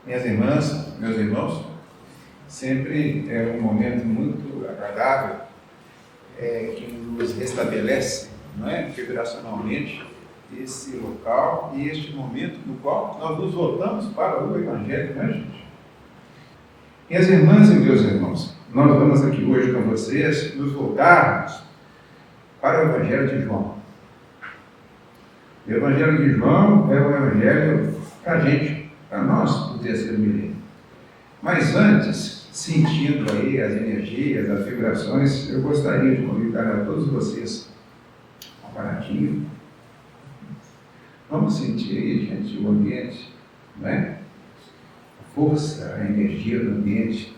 Minhas irmãs, meus irmãos, sempre é um momento muito agradável que nos restabelece, não é, vibracionalmente, esse local e este momento no qual nós nos voltamos para o Evangelho, não é, gente? Minhas irmãs e meus irmãos, nós vamos aqui hoje com vocês nos voltarmos para o Evangelho de João. O Evangelho de João é o Evangelho para a gente, para nós, do terceiro milênio. Mas antes, sentindo aí as energias, as vibrações, eu gostaria de convidar a todos vocês um aparatinho. Vamos sentir aí, gente, o ambiente, não é? A força, a energia do ambiente.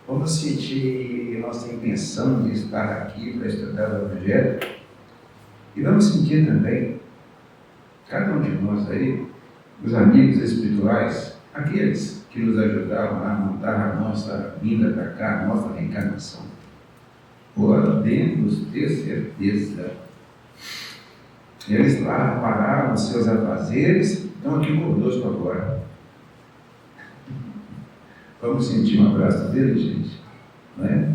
Vamos sentir nossa intenção de estar aqui para estudar o Evangelho. E vamos sentir também, cada um de nós aí, os amigos espirituais, aqueles que nos ajudaram a montar a nossa vinda para cá, a nossa reencarnação. Podemos ter certeza. Eles lá pararam os seus afazeres, estão aqui conosco agora. Vamos sentir um abraço deles, gente? Não é?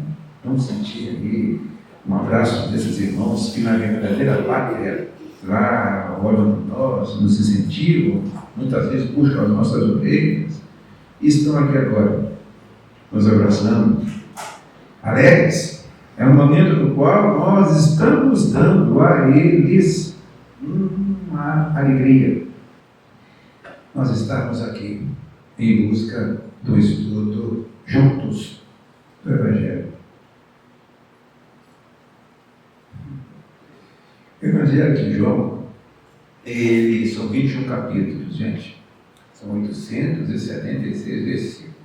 Vamos sentir ali um abraço desses irmãos que na verdadeira pátria lá olham por nós, nos incentivam, muitas vezes puxam as nossas orelhas e estão aqui agora, nos abraçando, alegres. É um momento no qual nós estamos dando a eles uma alegria. Nós estamos aqui em busca do estudo juntos do Evangelho. O Evangelho de João, são 21 capítulos, gente. São 876 versículos.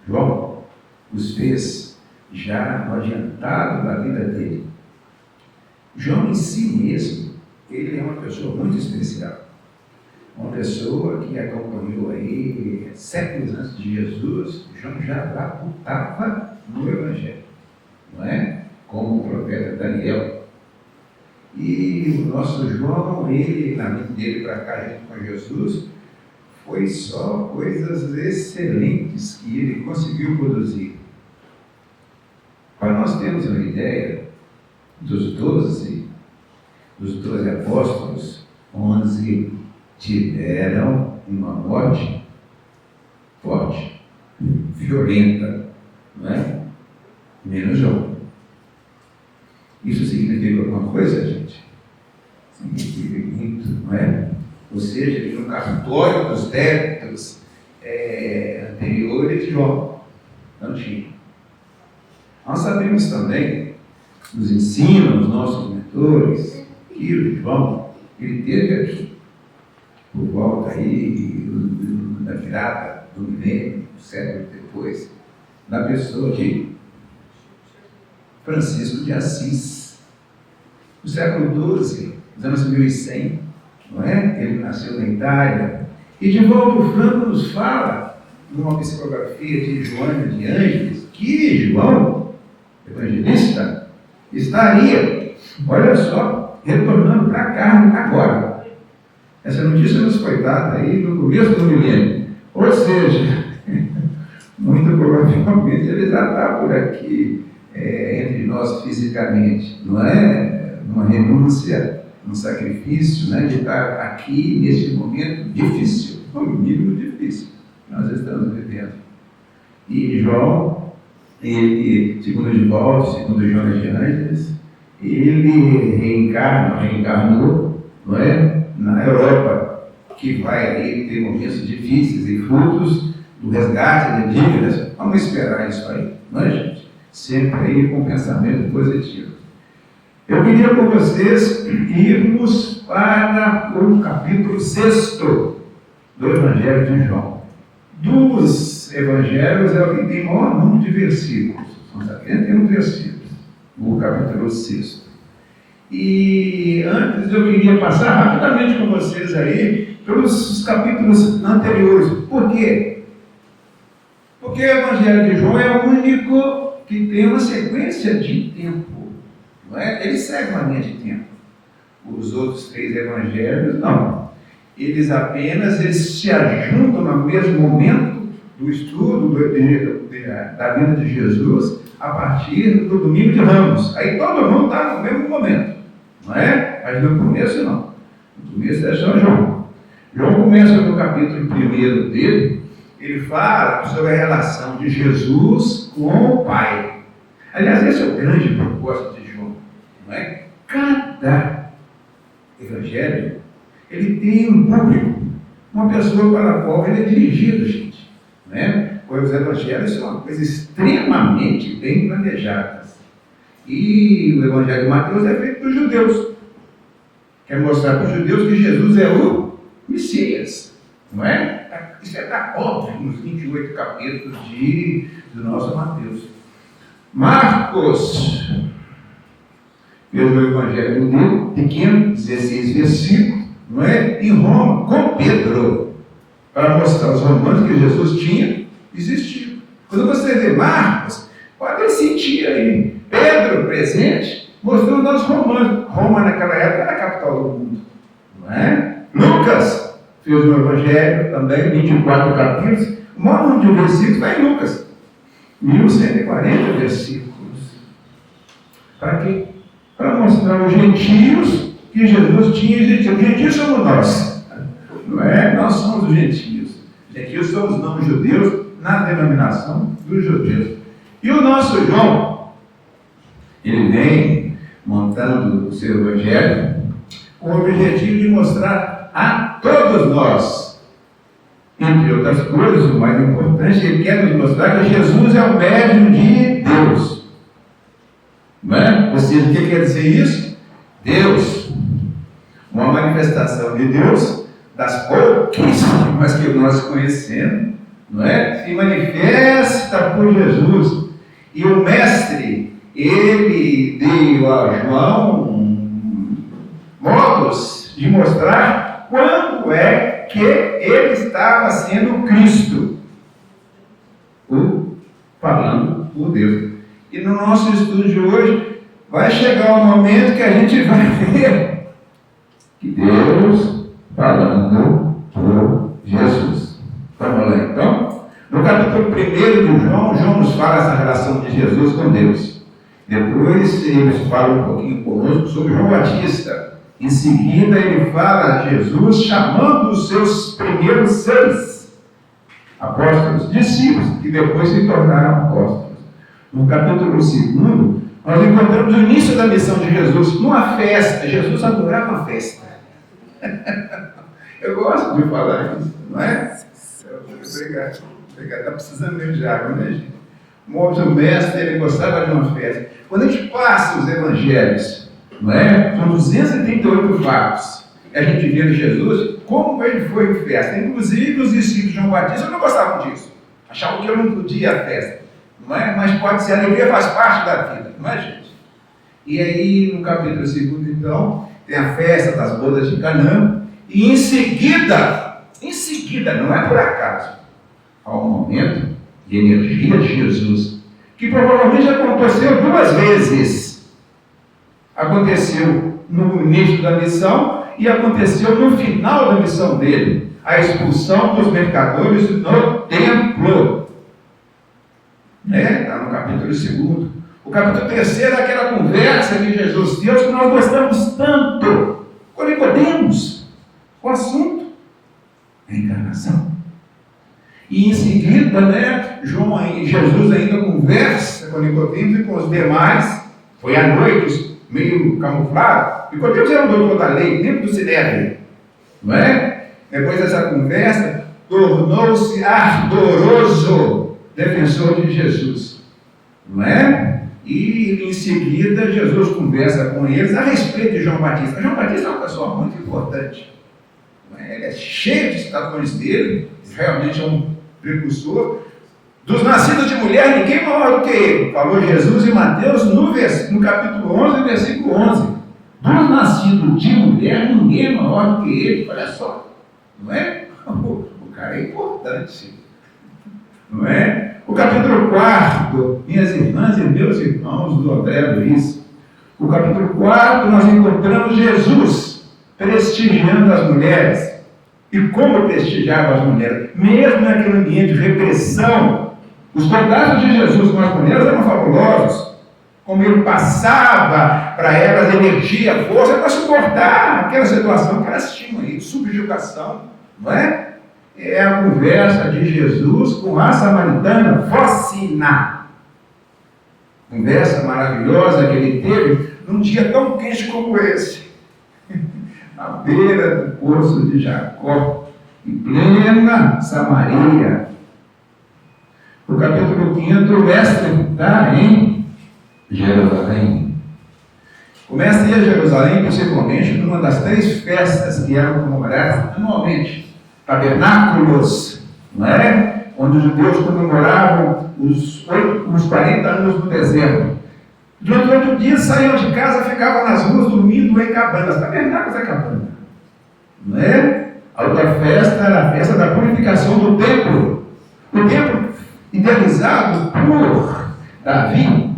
João os fez já no adiantado da vida dele. João em si mesmo, ele é uma pessoa muito especial. Uma pessoa que acompanhou aí séculos antes de Jesus. João já estava no Evangelho, não é? Como o profeta Daniel. E o nosso João, ele, na vida dele para cá, junto com Jesus, foi só coisas excelentes que ele conseguiu produzir. Para nós termos uma ideia, dos 12 apóstolos, 11 tiveram uma morte forte, violenta, não é? Menos João. Isso significa alguma coisa, gente? Significa muito, não é? Ou seja, no cartório dos débitos anteriores de João, não tinha. Nós sabemos também, nos ensinam os nossos mentores, que o João, ele teve aqui, por volta aí da virada do milênio, século depois, na pessoa de Francisco de Assis, no século XII, nos anos 1100, não é? Ele nasceu na Itália. E Divaldo Franco nos fala, numa psicografia de Joana de Ângeles, que João, evangelista, estaria, olha só, retornando para cá agora. Essa notícia nos foi dada aí no começo do milênio. Ou seja, muito provavelmente ele já está por aqui, entre nós fisicamente, não é? Uma renúncia um sacrifício, né, de estar aqui nesse momento difícil, no mínimo difícil, que nós estamos vivendo. E João, ele, segundo Divaldo, segundo Jonas de Angeles, ele reencarnou, não é, na Europa, que vai aí ter momentos difíceis e frutos do resgate de dívidas. Vamos esperar isso aí, não é, gente? Sempre aí com pensamento positivo. Eu queria com vocês irmos para o capítulo 6 do Evangelho de João. Dos Evangelhos é o que tem maior número de versículos, são 71 versículos, o capítulo 6. E antes eu queria passar rapidamente com vocês aí pelos capítulos anteriores. Por quê? Porque o Evangelho de João é o único que tem uma sequência de tempo. Não é? Ele segue uma linha de tempo. Os outros 3 evangelhos, não. Eles se ajuntam no mesmo momento do estudo da vida de Jesus, a partir do domingo de Ramos. Aí todo mundo está no mesmo momento, não é? Mas no começo não. No começo é só João. João começa no capítulo 1 dele, ele fala sobre a relação de Jesus com o Pai. Aliás, esse é o grande propósito de João, não é? Cada evangelho, ele tem um público, uma pessoa para a qual ele é dirigido, gente, não é? Pois os evangelhos são uma coisa extremamente bem planejadas. E o evangelho de Mateus é feito para os judeus. Quer mostrar para os judeus que Jesus é o Messias, não é? Isso está óbvio nos 28 capítulos do nosso Mateus. Marcos, pelo Evangelho dele, pequeno, 16 versículos, não é? Em Roma, com Pedro, para mostrar aos romanos que Jesus tinha existido. Quando você vê Marcos, pode sentir aí Pedro presente, mostrando aos romanos. Roma naquela época era a capital do mundo, não é? Lucas fez no Evangelho também, 24 capítulos, o maior número de versículos está em Lucas. 1140 versículos. Para quê? Para mostrar aos gentios que Jesus tinha existido. Os gentios somos nós, não é? Nós somos os gentios. Os gentios somos não judeus na denominação dos judeus. E o nosso João, ele vem montando o seu evangelho com o objetivo de mostrar a todos nós, entre outras coisas, o mais importante, ele quer nos mostrar que Jesus é o médium de Deus. Não é? Ou seja, o que quer dizer isso? Deus, uma manifestação de Deus, das pouquíssimas que nós conhecemos, não é? Se manifesta por Jesus. E o Mestre, ele deu a João modos de mostrar quando é que ele estava sendo Cristo, falando por Deus. E no nosso estudo de hoje, vai chegar o momento que a gente vai ver que Deus falando por Jesus. Vamos lá então? No capítulo 1 de João, João nos fala essa relação de Jesus com Deus. Depois eles falam um pouquinho conosco sobre João Batista. Em seguida, ele fala a Jesus chamando os seus primeiros 6 apóstolos, discípulos, que depois se tornaram apóstolos. No capítulo 2, nós encontramos o início da missão de Jesus numa festa. Jesus adorava a festa. Eu gosto de falar isso, não é? Obrigado. Está precisando mesmo de água, né, gente? O mestre, ele gostava de uma festa. Quando a gente passa os evangelhos, não é? São 238 fatos. E a gente vê Jesus como ele foi em festa. Inclusive, os discípulos de João Batista não gostavam disso. Achavam que eu não podia ir à festa. Não é? Mas pode ser, a alegria faz parte da vida, não é, gente? E aí, no capítulo 2, então, tem a festa das bodas de Canaã. E em seguida, não é por acaso, há um momento de energia de Jesus, que provavelmente aconteceu 2 vezes. Aconteceu no início da missão e aconteceu no final da missão dele, a expulsão dos mercadores no templo. Está no capítulo 2. O capítulo 3 é aquela conversa que Jesus deu, que nós gostamos tanto. E em seguida, Jesus ainda conversa com Nicodemos e com os demais. Foi à noite, meio camuflado. Nicodemos era um doutor da lei, dentro do Sinédrio, não é? Depois dessa conversa, tornou-se ardoroso defensor de Jesus, não é? E em seguida Jesus conversa com eles a respeito de João Batista. João Batista é uma pessoa muito importante, não é? Ele é cheio de citações dele, realmente é um precursor. Dos nascidos de mulher, ninguém maior do que ele, falou Jesus em Mateus no capítulo 11, versículo 11. Dos nascidos de mulher, ninguém é maior do que ele. Olha só, não é? O cara é importante, não é? O capítulo 4, minhas irmãs e meus irmãos do André Luiz, o capítulo 4 nós encontramos Jesus prestigiando as mulheres. E como prestigiava as mulheres, mesmo naquele ambiente de repressão, os contatos de Jesus com as mulheres eram fabulosos. Como ele passava para elas energia, força para suportar aquela situação que elas tinham aí, de subjugação, não é? É a conversa de Jesus com a samaritana Focina. Conversa maravilhosa que ele teve num dia tão quente como esse, à beira do poço de Jacó, em plena Samaria. O capítulo 5, o mestre está em Jerusalém. O mestre ia a Jerusalém, possivelmente, numa das 3 festas que eram comemoradas anualmente. Tabernáculos, não é? Onde os judeus comemoravam os 40 anos no deserto. Durante 8 dias saíam de casa, ficavam nas ruas dormindo em cabanas. Tabernáculos é cabana, não é? A outra festa era a festa da purificação do templo. O templo idealizado por Davi,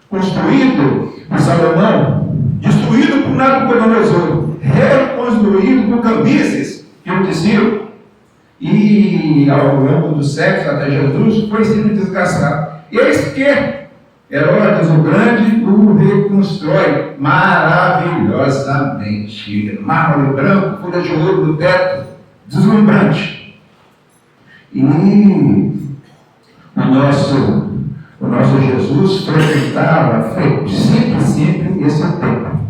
construído por Salomão, destruído por Nabucodonosor, reconstruído por Cambises e o Tizio, e ao longo dos séculos até Jesus foi sendo desgastado. E eis que Herodes o Grande o reconstrói maravilhosamente. Mármore branco, folha de ouro no teto, deslumbrante. E o nosso Jesus frequentava sempre esse templo.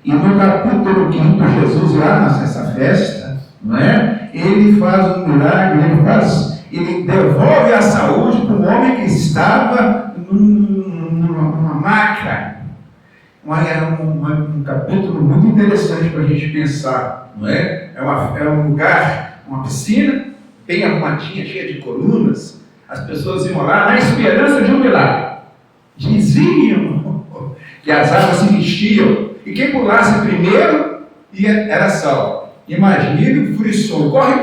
E no capítulo 5, Jesus lá nessa festa, não é? Ele faz um milagre, ele devolve a saúde para um homem que estava numa maca. Um capítulo muito interessante para a gente pensar, não é? É um lugar, uma piscina, bem arrumadinha, cheia de colunas. As pessoas iam lá na esperança de um milagre. Diziam que as águas se mexiam e quem pulasse primeiro era salvo. Imagine o furiçou, corre,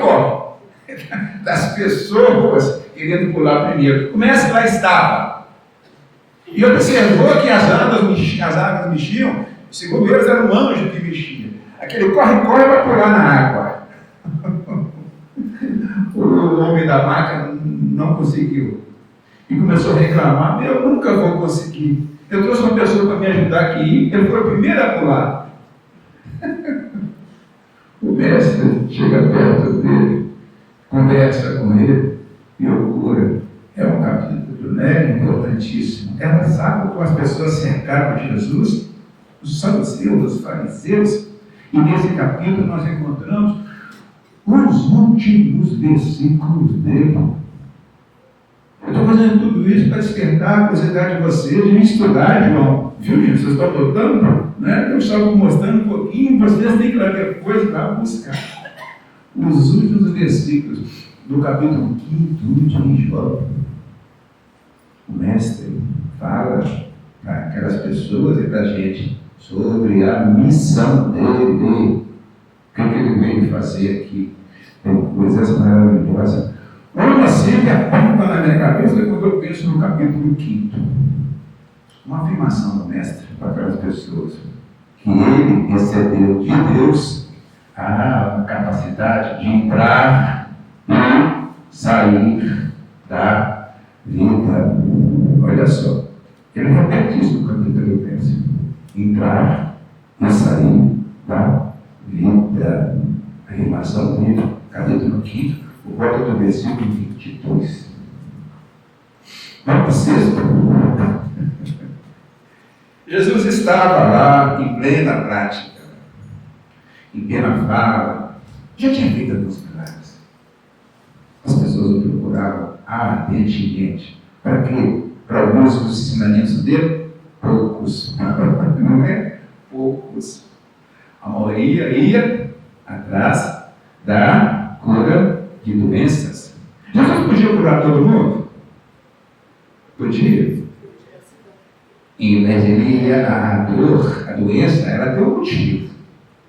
das pessoas querendo pular primeiro. Começa lá estava. E observou que as águas mexiam, segundo eles era um anjo que mexia. Aquele corre vai pular na água. O homem da maca não conseguiu. E começou a reclamar: eu nunca vou conseguir. Eu trouxe uma pessoa para me ajudar aqui, ele foi o primeiro a pular. O mestre chega perto dele, conversa com ele e o cura. É um capítulo, né, importantíssimo. Ela sabe como as pessoas cercaram Jesus, os saduceus, os fariseus, e nesse capítulo nós encontramos os últimos versículos dele. Eu estou fazendo tudo isso para despertar a curiosidade de vocês de me estudar, João. Viu, gente? Vocês estão notando? Né? Eu estava mostrando um pouquinho, vocês têm que ler depois para buscar. Os últimos versículos do capítulo 5 de João. O mestre fala para aquelas pessoas e para a gente sobre a missão dele, o que ele veio fazer aqui. Tem coisas maravilhosas. Uma sempre aponta na minha cabeça quando eu penso no capítulo 5. Uma afirmação do mestre para aquelas pessoas. Que ele recebeu de Deus a capacidade de entrar e sair da vida. Olha só. Ele repete isso no capítulo 5. Entrar e sair da vida. A afirmação dele, capítulo 5. O voto do versículo 22. Vamos para o sexto. Jesus estava lá em plena prática, em plena fala, já tinha feito alguns milagres. As pessoas o procuravam ardentemente. Para quê? Para alguns dos ensinamentos dele? Poucos. Não é? Poucos. A maioria ia atrás da cura de doenças. Jesus podia curar todo mundo? Podia. Mas ele ia a dor, a doença, ela tem um motivo.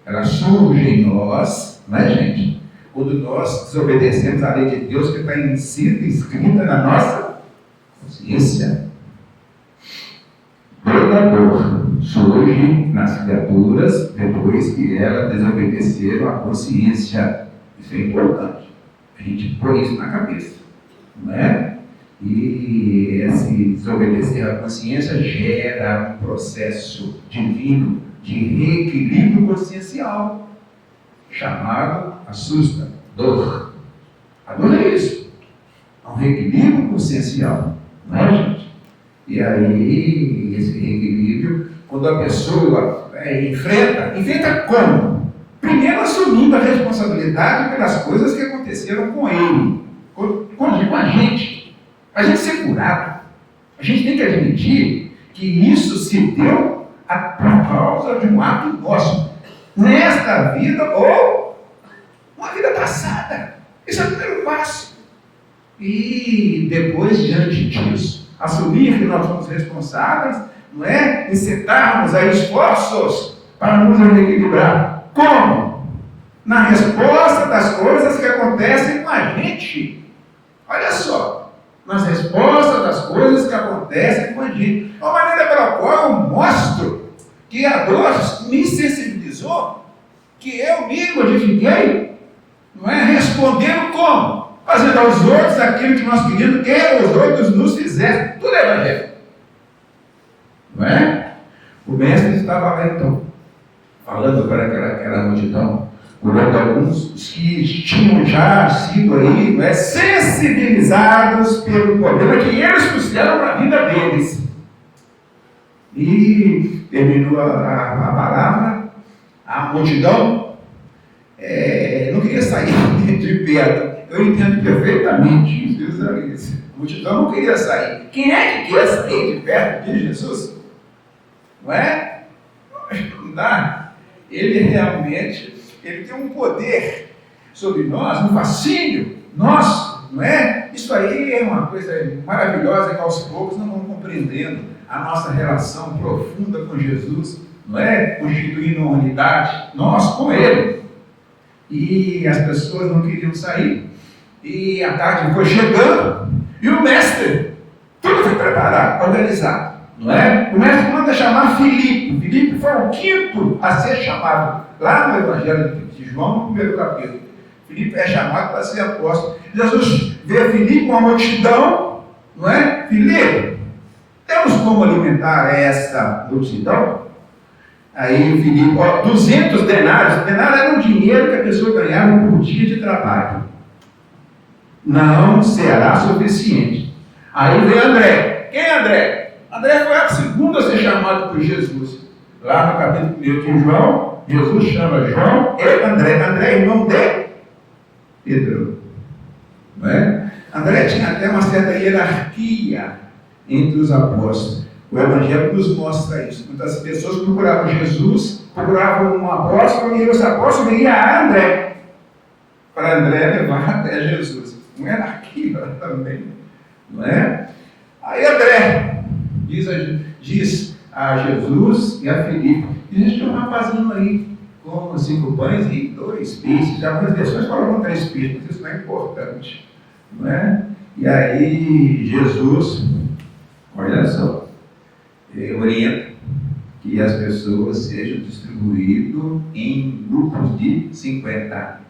Ela surge em nós, não é, gente? Quando nós desobedecemos a lei de Deus que está escrita na nossa consciência. Toda dor surge nas criaturas depois que elas desobedeceram a consciência. Isso é importante. A gente põe isso na cabeça, não é? E esse desobedecer à consciência gera um processo divino de reequilíbrio consciencial, chamado assusta, dor. A dor é isso, é um reequilíbrio consciencial, não é, gente? E aí, esse reequilíbrio, quando a pessoa enfrenta como? Primeiro assumindo a responsabilidade pelas coisas que aconteceram com ele, com a gente. A gente ser curado, a gente tem que admitir que isso se deu por causa de um ato nosso, nesta vida ou uma vida passada. Isso é o primeiro passo. E depois, diante disso, assumir que nós somos responsáveis, não é? Incitarmos a esforços para nos reequilibrar. Como? Na resposta das coisas que acontecem com a gente. Olha só. Nas respostas das coisas que acontecem com a gente. A maneira pela qual eu mostro que a dor me sensibilizou, que eu me modifiquei, não é? Respondendo como? Fazendo aos outros aquilo que nós queríamos que os outros nos fizessem. Tudo é evangelho. Não é? O mestre estava lá então, falando para aquela multidão, curando alguns que tinham já sido aí, não é, sensibilizados pelo problema que eles trouxeram para a vida deles. E terminou a palavra, a multidão não queria sair de perto. Eu entendo perfeitamente isso. A multidão não queria sair. Quem é que quer sair de perto de Jesus? Não é? Não dá. Ele realmente... Ele tem um poder sobre nós, um fascínio nosso, não é? Isso aí é uma coisa maravilhosa que aos poucos nós vamos compreendendo a nossa relação profunda com Jesus, não é? Constituindo uma unidade, nós com Ele. E as pessoas não queriam sair. E a tarde foi chegando e o mestre, tudo foi preparado, organizado, não é? O mestre manda chamar Filipe. Filipe foi o quinto a ser chamado. Lá no Evangelho de João, no primeiro capítulo, Filipe é chamado para ser apóstolo. Jesus vê Filipe com a multidão, não é? Filipe, temos como alimentar essa multidão? Aí Filipe, 200 denários. Denário era um dinheiro que a pessoa ganhava por dia de trabalho. Não será suficiente. Aí vem André. Quem é André? André foi o segundo a ser chamado por Jesus. Lá no capítulo 1 de João, Jesus chama João e André. André é irmão de Pedro. Não é? André tinha até uma certa hierarquia entre os apóstolos. O Evangelho nos mostra isso. Muitas pessoas procuravam Jesus, procuravam um apóstolo, e os apóstolos iam a André, para André levar até Jesus. Uma hierarquia também. Não é? Aí André diz a Jesus e a Filipe: existe um rapazinho aí com 5 pães e 2 peixes. Algumas versões falam 3 peixes, mas isso não é importante. Não é? E aí Jesus, olha só, orienta que as pessoas sejam distribuídas em grupos de 50.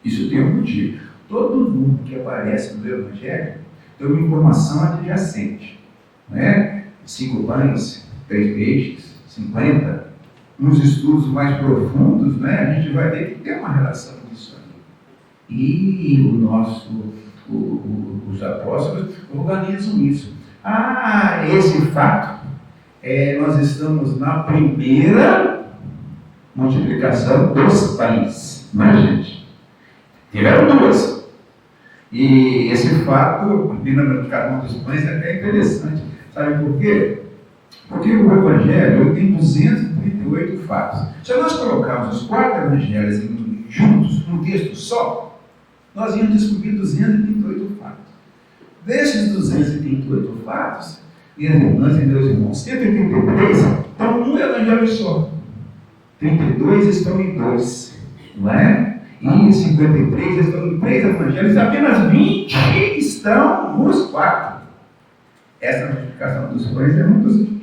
Isso tem um motivo. Todo mundo que aparece no Evangelho tem uma informação adjacente. Não é? 5 pães, 3 peixes, 50. Nos estudos mais profundos, né, a gente vai ver que tem uma relação disso aí. E os apóstolos organizam isso. Esse fato, nós estamos na primeira multiplicação dos pães, não é, gente? Tiveram duas. E esse fato, a primeira multiplicação dos pães, é até interessante. Sabe por quê? Porque o Evangelho tem 238 fatos. Se nós colocarmos os 4 evangelhos juntos, num texto só, nós íamos descobrir 238 fatos. Desses 238 fatos, minhas irmãs e meus irmãos, 183 estão num evangelho só. 32 estão em 2, não é? E 53 estão em 3 evangelhos, apenas 20 estão nos 4. Essa multiplicação dos pães é muito simples.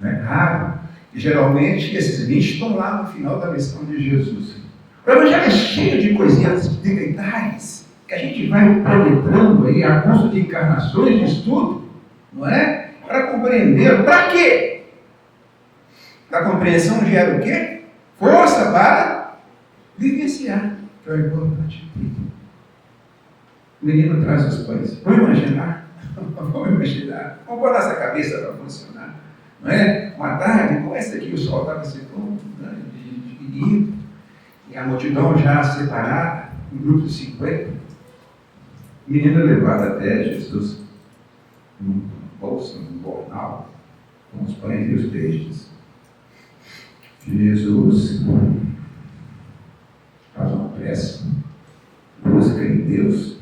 Não é raro. E geralmente esses 20 estão lá no final da lição de Jesus. O Evangelho é cheio de coisinhas, de detalhes, que a gente vai penetrando aí a custo de encarnações de estudo, não é? Para compreender. Para quê? Da compreensão gera o quê? Força para vivenciar, que é o importante. O menino traz os pães. Vamos imaginar. Vamos imaginar. Vamos pôr nossa cabeça para funcionar. Não é? Uma tarde, como essa aqui, o sol estava se pondo, né, dividido, e a multidão já separada, um grupo de 50. O menino é levado até Jesus, num bolso, num bornal, com os pães e os peixes. Jesus faz uma prece, busca em Deus.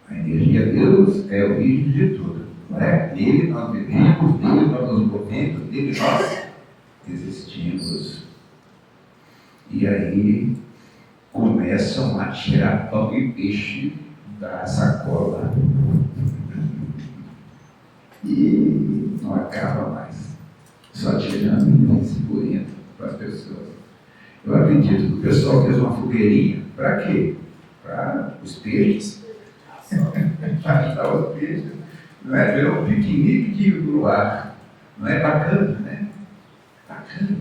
A energia de Deus é a origem de tudo. Não é? Nele nós vivemos, nele nós nos movemos, nele nós existimos. E aí começam a tirar pão e peixe da sacola. E não acaba mais. Só tirando e não segurando para as pessoas. Eu acredito que o pessoal fez uma fogueirinha. Para quê? Para os peixes. Para os peixes. Não é? Virou um piquenique de luar. Não é bacana, né? Bacana.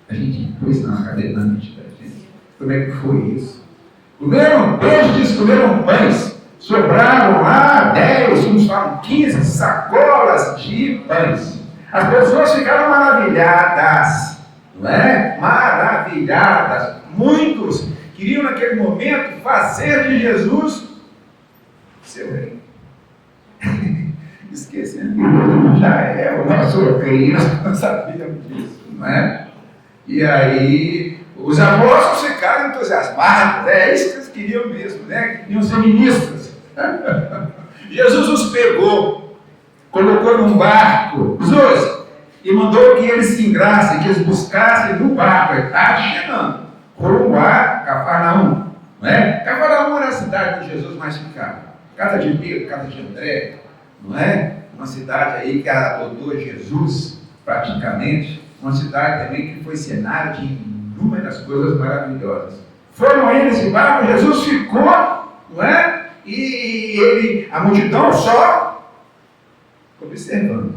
A gente pôs na cadeira na mente da gente. Como é que foi isso? Comeram peixes, comeram pães. Sobraram lá 10, uns falam 15 sacolas de pães. As pessoas ficaram maravilhadas. Não é? Maravilhadas. Muitos queriam naquele momento fazer de Jesus seu rei. Esquecendo que já é o nosso rei, nós não sabíamos disso, não é? E aí, os apóstolos ficaram entusiasmados, é isso que eles queriam mesmo, né? Queriam ser ministros. Jesus os pegou, colocou num barco, os dois, e mandou que eles se ingrassem, que eles buscassem no barco, ele estava chegando, rumo a Cafarnaum, não é? Cafarnaum era a cidade onde Jesus mais ficava. Casa de Pedro, casa de André, não é? Uma cidade aí que adotou Jesus, praticamente, uma cidade também que foi cenário de inúmeras coisas maravilhosas. Foram eles em barco, Jesus ficou, não é? E a multidão só observando.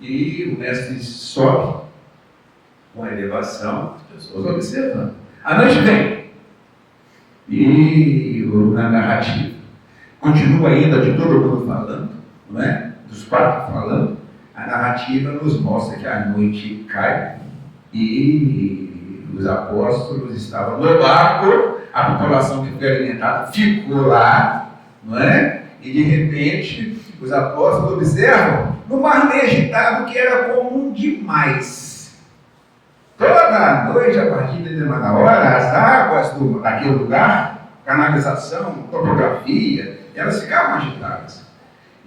E o mestre sobe com a elevação, as pessoas observando. A noite vem. E na narrativa continua ainda de todo mundo falando, não é? Dos 4 falando. A narrativa nos mostra que a noite cai e os apóstolos estavam no barco, a população que foi alimentada ficou lá, não é? E de repente os apóstolos observam no mar meio agitado que era comum demais. Toda noite, a partir de determinada hora, as águas daquele lugar, canalização, topografia, elas ficavam agitadas.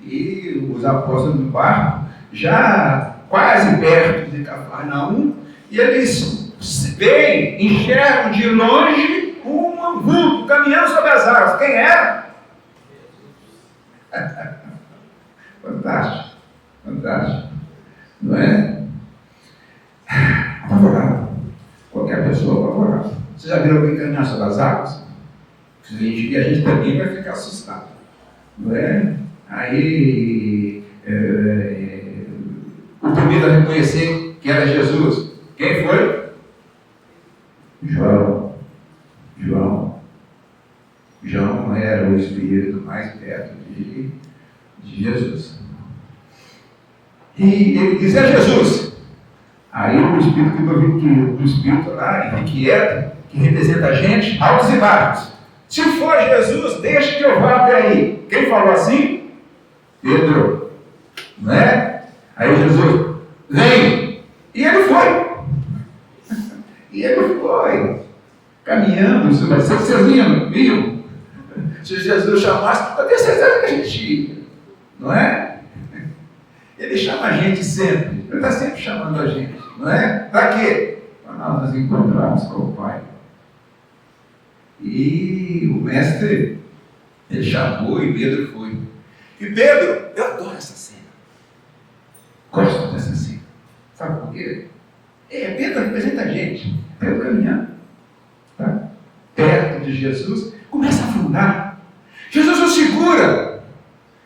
E os apóstolos no barco, já quase perto de Cafarnaum, e eles veem, enxergam de longe um vulto caminhando sobre as águas. Quem era? Fantástico, fantástico, não é? Favorável. Qualquer pessoa favorável. Você já viu alguém caminhar sobre as águas? Se a gente vir, a gente também vai ficar assustado, não é? Aí o primeiro a reconhecer que era Jesus, quem foi? João. espírito mais perto de Jesus. E ele diz: é Jesus. Aí o espírito lá, inquieto, que representa a gente, altos e baixos. Se for Jesus, deixa que eu vá até aí. Quem falou assim? Pedro. Não é? Aí Jesus: vem. E ele foi. E ele foi. Caminhando. Vocês viam? Se Jesus chamasse, eu tenho certeza que a gente ia. Não é? Ele chama a gente sempre. Ele está sempre chamando a gente. Não é? Para quê? Para nós nos encontrarmos com o Pai. E o mestre, ele chamou e Pedro foi. E Pedro, eu adoro essa cena. Gosto dessa cena. Sabe por quê? Pedro representa a gente. Pedro caminhando. Tá? Perto de Jesus, começa a afundar. Jesus o segura.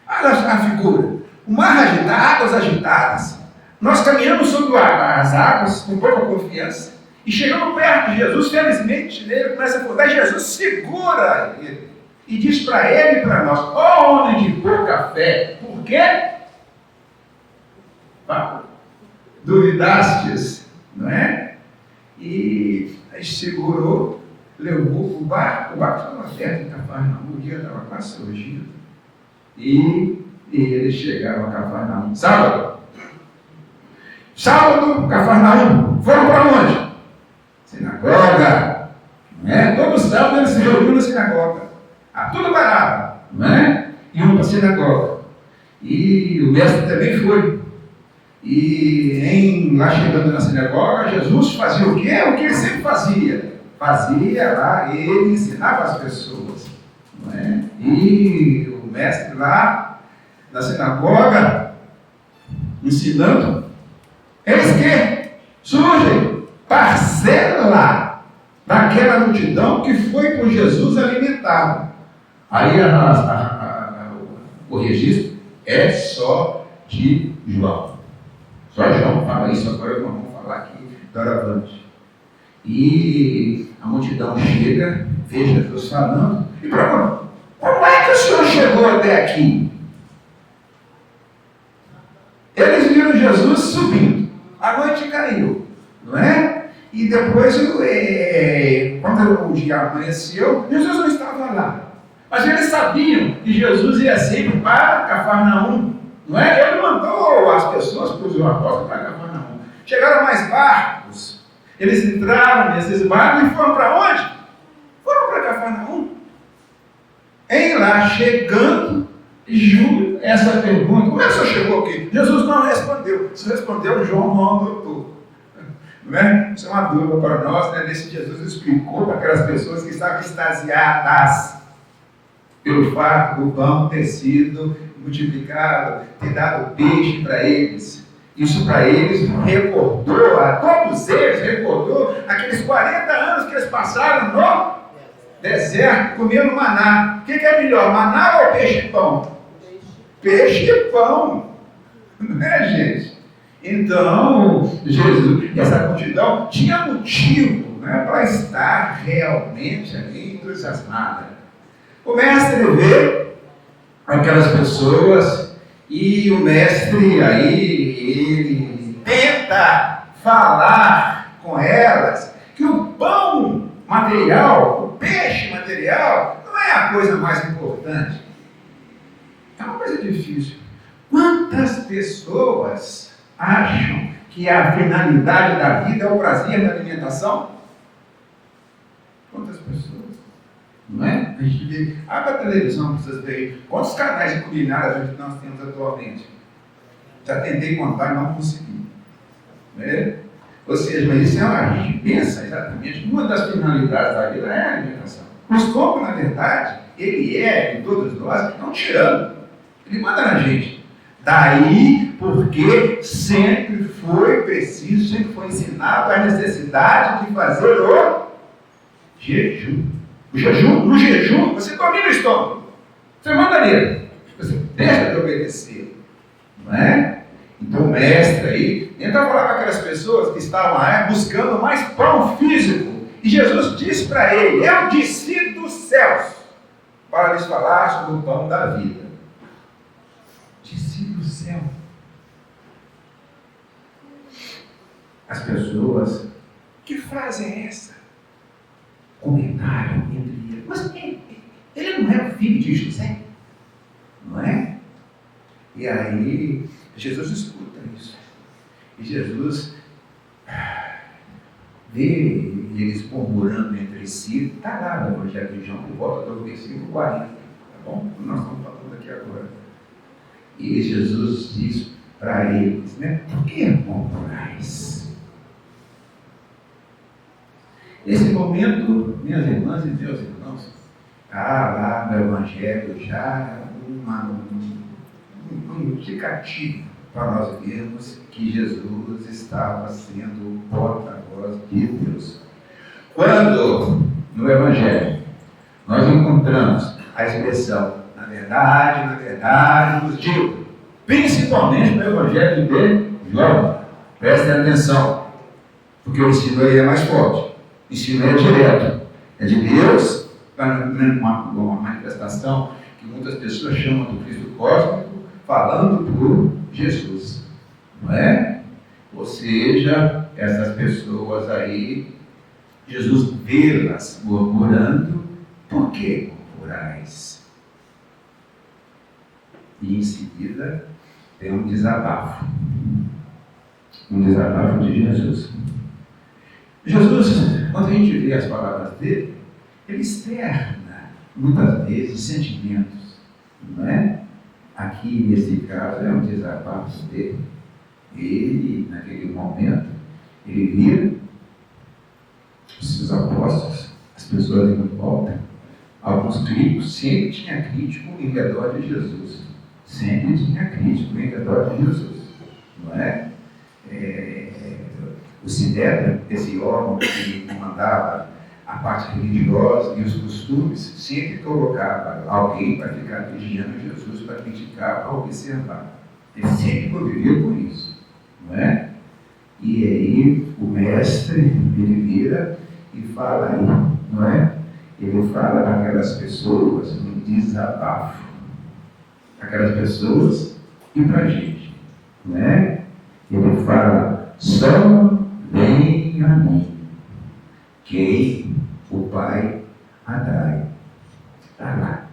Olha a figura. O mar agitado, águas agitadas. Nós caminhamos sobre as águas com pouca confiança. E chegando perto de Jesus, felizmente, ele começa a afundar. E Jesus segura ele. E diz para ele e para nós: ó homem de pouca fé, por quê? Duvidastes, não é? E aí segurou, levou o barco estava perto de Cafarnaum, o dia estava quase surgindo. E eles chegaram a Cafarnaum. Sábado, Cafarnaum. Foram para onde? Sinagoga. Não é? Todo sábado eles se reuniam na sinagoga. Tudo parado, não é? Iam para a sinagoga. E o mestre também foi. E lá chegando na sinagoga, Jesus fazia o quê? O que ele sempre fazia. Fazia lá, ele ensinava as pessoas. Não é? E o mestre lá, na sinagoga, ensinando, eis que surge parcela daquela multidão que foi por Jesus alimentada. Aí o registro é só de João. Só João fala isso, agora nós vamos falar aqui doravante. E a multidão chega, vê Jesus falando, e pergunta: como é que o Senhor chegou até aqui? Eles viram Jesus subindo, a noite caiu, não é? E depois, quando o dia amanheceu, Jesus não estava lá. Mas eles sabiam que Jesus ia sempre para Cafarnaum, não é? Ele mandou as pessoas, para os apóstolos, para Cafarnaum. Chegaram mais barcos, eles entraram nesses barcos e foram para onde? Foram para Cafarnaum. Em lá, chegando, Júlio, essa pergunta: como é que o senhor chegou aqui? Jesus não respondeu. Se respondeu, João não adotou. Não é? Isso é uma dúvida para nós, né? Desse Jesus explicou para aquelas pessoas que estavam extasiadas pelo fato do pão ter sido multiplicado, ter dado peixe para eles. Isso para eles recordou, a todos eles recordou aqueles 40 anos que eles passaram no deserto comendo maná. O que é melhor, maná ou peixe e pão? Peixe e pão. Não é, gente? Então, Jesus, essa multidão tinha motivo, né, para estar realmente ali entusiasmada. O mestre vê aquelas pessoas e o mestre aí, ele tenta falar com elas que o pão material, o peixe material, não é a coisa mais importante. É uma coisa difícil. Quantas pessoas acham que a finalidade da vida é o prazer da alimentação? Quantas pessoas? Não é? A gente vê, abre a televisão para vocês verem quantos canais de culinária nós temos atualmente. Já tentei contar e não consegui. Né? Ou seja, mas isso a gente pensa exatamente, uma das finalidades da vida é a alimentação. O estômago, na verdade, ele é, de todos nós, não tirando. Ele manda na gente. Daí porque sempre foi preciso, sempre foi ensinado a necessidade de fazer o jejum. O jejum, no jejum, você domina o estômago. Você manda nele. Você deixa de obedecer. Não é? Então o mestre aí tenta falar com aquelas pessoas que estavam lá buscando mais pão físico. E Jesus disse para ele: eu desci dos céus. para lhes falar sobre o pão da vida. Descia do céu. As pessoas, que frase é essa? Comentaram entre eles. Mas ele não era filho de José? Não é? E aí, Jesus escuta isso. E Jesus vê eles murmurando entre si. Está lá no Evangelho de João, por volta do versículo 40. Tá bom? Nós estamos falando aqui agora. E Jesus diz para eles, né? Por que murmurais? Nesse momento, minhas irmãs e meus irmãos, lá no Evangelho já um indicativo para nós vermos que Jesus estava sendo o porta-voz de Deus. Quando no Evangelho nós encontramos a expressão na verdade nos digo, principalmente no Evangelho de João, prestem atenção, porque o ensino aí é mais forte, o ensino é direto, é de Deus, uma manifestação que muitas pessoas chamam do Cristo cósmico, falando por Jesus, não é? Ou seja, essas pessoas aí, Jesus vê-las murmurando. Por que murmurais? E em seguida tem um desabafo de Jesus. Jesus, quando a gente lê as palavras dele, ele externa muitas vezes sentimentos, não é? Aqui, nesse caso, é um desabafo dele. Ele, naquele momento, ele vira os seus apóstolos, as pessoas em volta, alguns críticos, sempre tinha crítico em redor de Jesus. Sempre tinha crítico em redor de Jesus, não é? O Sinédrio, esse órgão que comandava a parte religiosa e os costumes, sempre colocava alguém para ficar vigiando Jesus, para criticar, para observar. Ele sempre convivia com isso, não é? E aí o mestre, ele vira e fala aí, não é? Ele fala para aquelas pessoas um desabafo. Aquelas pessoas e para a gente, não é? Ele fala, só vem a mim quem o Pai atrai. Está lá,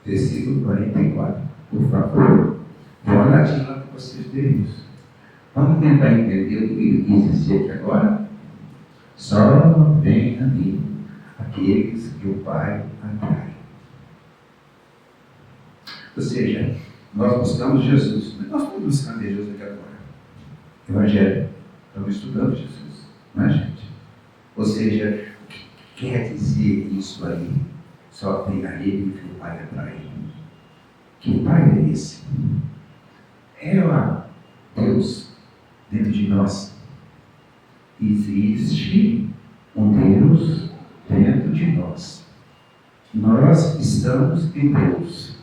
versículo 44. Por favor, dê uma olhadinha para vocês verem isso. Vamos tentar entender o que ele quis dizer aqui agora? Só vem a mim aqueles que o Pai atrai. Ou seja, nós buscamos Jesus. Nós estamos buscando Jesus aqui agora. Evangelho. Estamos estudando Jesus. Não é, gente? Ou seja, o que quer dizer isso aí? Só tem a ele que o Pai atrai. Que Pai é esse? É lá Deus dentro de nós. Existe um Deus dentro de nós. Nós estamos em Deus.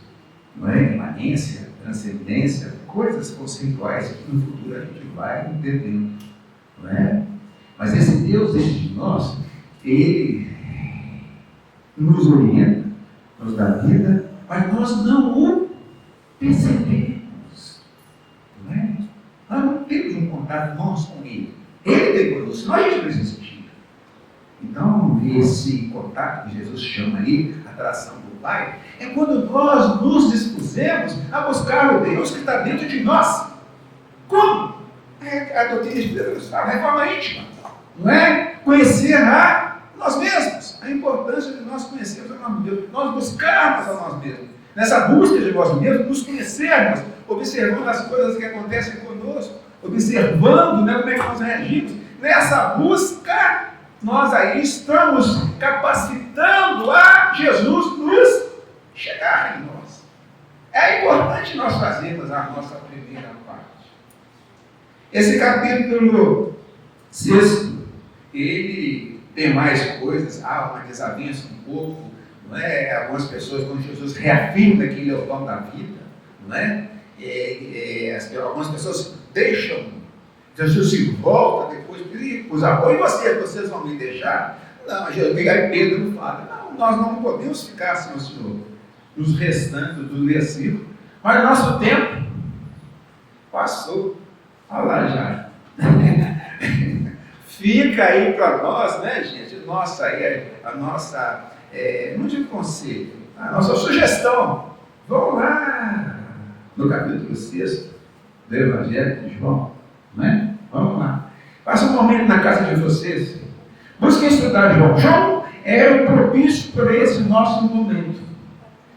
Não é? Imanência, transcendência, coisas conceituais que no futuro a gente vai entendendo. Não é? Mas esse Deus dentro de nós, ele nos orienta, nos dá vida, mas nós não o percebemos. Não é? Nós não temos um contato nós com ele. Ele tem conosco, senão a gente não existia. Então, esse contato que Jesus chama aí, atração do Pai, é quando nós nos dispusemos a buscar o Deus que está dentro de nós. Como? A doutrina de Deus fala, a reforma íntima, não é? Conhecer a nós mesmos, a importância de nós conhecermos a nós mesmos, nós buscarmos a nós mesmos. Nessa busca de nós mesmos, nos conhecermos, observando as coisas que acontecem conosco, observando, né, como é que nós reagimos. Nessa busca, nós aí estamos capacitando a Jesus nos chegar em nós. É importante nós fazermos a nossa primeira parte. Esse capítulo 6, ele tem mais coisas, há uma desavença um pouco, não é? Algumas pessoas, quando Jesus reafirma que ele é o dono da vida, não é? Algumas pessoas deixam, Jesus se volta depois, os apoios, vocês vão me deixar? Não, aí Pedro fala, não, nós não podemos ficar sem o Senhor. nos restantes do versículo, mas nosso tempo passou. Olha lá já. Fica aí para nós, né, gente? Não digo conselho, a nossa sugestão. Vamos lá no capítulo 6 do Evangelho de João, né? Vamos lá. Passa um momento na casa de vocês. Busquem estudar João. João era o propício para esse nosso momento.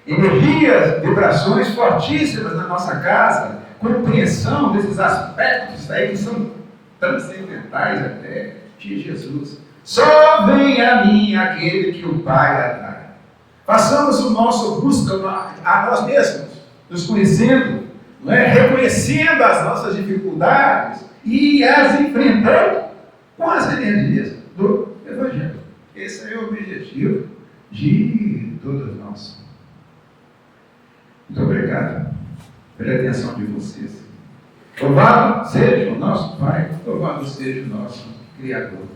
Energias, vibrações fortíssimas na nossa casa, compreensão desses aspectos aí que são transcendentais até de Jesus. Só vem a mim aquele que o Pai atrai. Façamos o nosso busca a nós mesmos, nos conhecendo, não é? Reconhecendo as nossas dificuldades e as enfrentando com as energias do Evangelho. Esse é o objetivo de todos nós. Muito obrigado pela atenção de vocês. Louvado seja o nosso Pai, louvado seja o nosso Criador.